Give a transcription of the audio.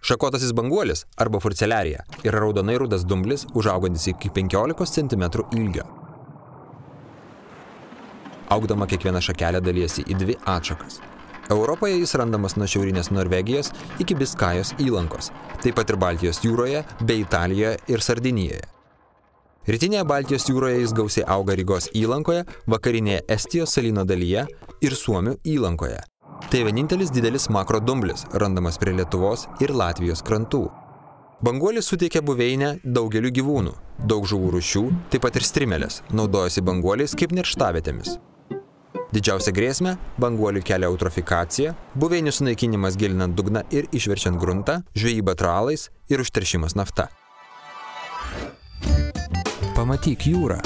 Šakotasis banguolis arba furceliarija yra raudonai rudas dumblis, užaugantis iki 15 cm ilgio. Augdama kiekviena šakelė dalijasi į 2 atšakas. Europoje jis randamas nuo šiaurinės Norvegijos iki Biskajos įlankos, taip pat ir Baltijos jūroje bei Italijoje ir Sardinijoje. Rytinėje Baltijos jūroje jis gausiai auga Rygos įlankoje, vakarinėje Estijos salyno dalyje ir Suomių įlankoje. Tai vienintelis didelis makrodumblis, randamas prie Lietuvos ir Latvijos krantų. Banguolis suteikia buveinę daugeliu gyvūnų, daug žuvų rūšių, taip pat ir strimelės, naudojasi banguoliais kaip nerštavietėmis. Didžiausia grėsmė banguolių kelia eutrofikacija, buveinių sunaikinimas gilinant dugną ir išverčiant gruntą, žvejyba tralais ir užteršimas nafta. Pamatyk jūrą.